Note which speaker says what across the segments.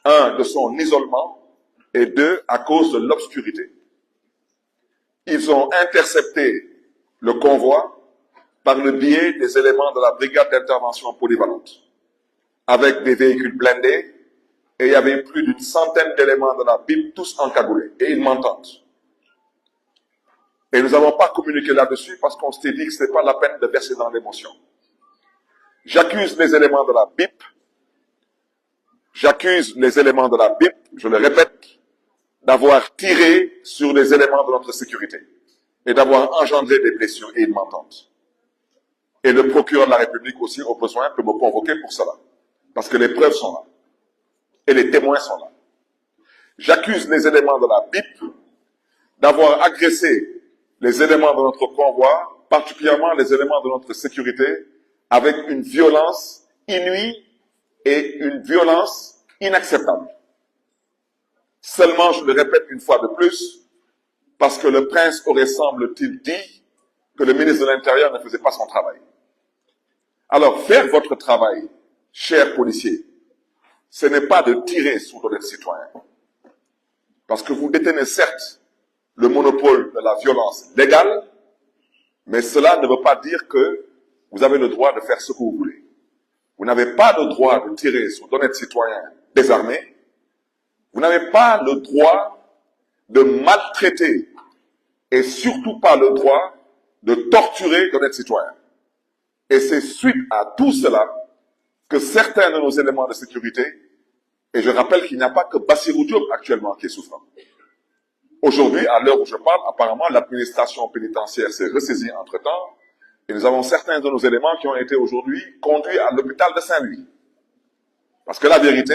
Speaker 1: Un, de son isolement, et deux, à cause de l'obscurité. Ils ont intercepté le convoi par le biais des éléments de la brigade d'intervention polyvalente, avec des véhicules blindés, et il y avait plus d'une centaine d'éléments de la BIP, tous encagoulés, et ils m'entendent. Et nous n'avons pas communiqué là-dessus parce qu'on s'était dit que ce n'est pas la peine de verser dans l'émotion. J'accuse les éléments de la BIP, je le répète, d'avoir tiré sur les éléments de notre sécurité et d'avoir engendré des blessures, et ils m'entendent. Et le procureur de la République aussi, au besoin, peut me convoquer pour cela, parce que les preuves sont là, et les témoins sont là. J'accuse les éléments de la BIP d'avoir agressé les éléments de notre convoi, particulièrement les éléments de notre sécurité, avec une violence inouïe et une violence inacceptable. Seulement, je le répète une fois de plus, parce que le prince aurait, semble-t-il, dit que le ministre de l'Intérieur ne faisait pas son travail. Alors, faire votre travail, chers policiers, ce n'est pas de tirer sur les citoyens. Parce que vous détenez certes le monopole de la violence légale, mais cela ne veut pas dire que vous avez le droit de faire ce que vous voulez. Vous n'avez pas le droit de tirer sur d'honnêtes citoyens désarmés. Vous n'avez pas le droit de maltraiter et surtout pas le droit de torturer d'honnêtes citoyens. Et c'est suite à tout cela que certains de nos éléments de sécurité, et je rappelle qu'il n'y a pas que Bassirou Diop actuellement qui est souffrant. Aujourd'hui, à l'heure où je parle, apparemment, l'administration pénitentiaire s'est ressaisie entre-temps, et nous avons certains de nos éléments qui ont été aujourd'hui conduits à l'hôpital de Saint-Louis. Parce que la vérité,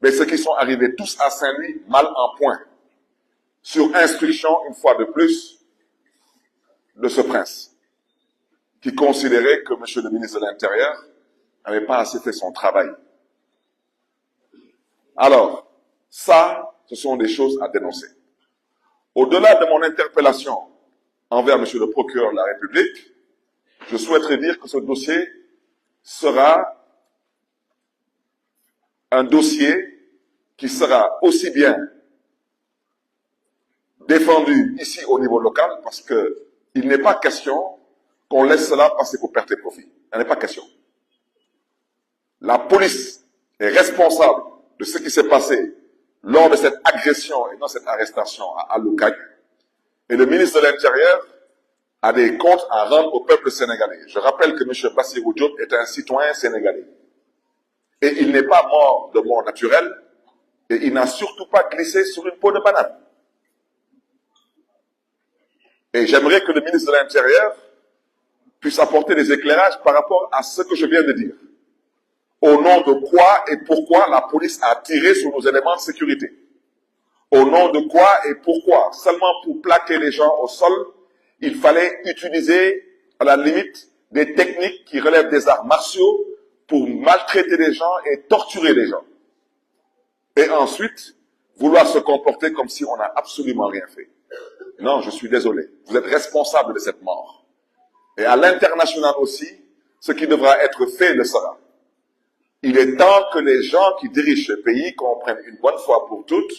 Speaker 1: mais ceux qui sont arrivés tous à Saint-Louis, mal en point, sur instruction, une fois de plus, de ce prince, qui considérait que M. le ministre de l'Intérieur n'avait pas assez fait son travail. Alors, ça, ce sont des choses à dénoncer. Au-delà de mon interpellation envers M. le procureur de la République, je souhaiterais dire que ce dossier sera un dossier qui sera aussi bien défendu ici au niveau local, parce qu'il n'est pas question qu'on laisse cela passer pour perte et profit. Il n'est pas question. La police est responsable de ce qui s'est passé lors de cette agression et non cette arrestation à Aloukaï. Et le ministre de l'Intérieur a des comptes à rendre au peuple sénégalais. Je rappelle que M. Bassirou Diop est un citoyen sénégalais. Et il n'est pas mort de mort naturelle, et il n'a surtout pas glissé sur une peau de banane. Et j'aimerais que le ministre de l'Intérieur puisse apporter des éclairages par rapport à ce que je viens de dire. Au nom de quoi et pourquoi la police a tiré sur nos éléments de sécurité? Au nom de quoi et pourquoi? Seulement pour plaquer les gens au sol, il fallait utiliser, à la limite, des techniques qui relèvent des arts martiaux pour maltraiter les gens et torturer les gens. Et ensuite, vouloir se comporter comme si on n'a absolument rien fait. Non, je suis désolé. Vous êtes responsable de cette mort. Et à l'international aussi, ce qui devra être fait le sera. Il est temps que les gens qui dirigent ce pays comprennent une bonne fois pour toutes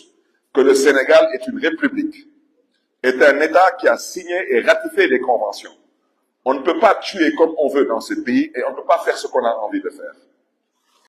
Speaker 1: que le Sénégal est une république, est un État qui a signé et ratifié des conventions. On ne peut pas tuer comme on veut dans ce pays et on ne peut pas faire ce qu'on a envie de faire.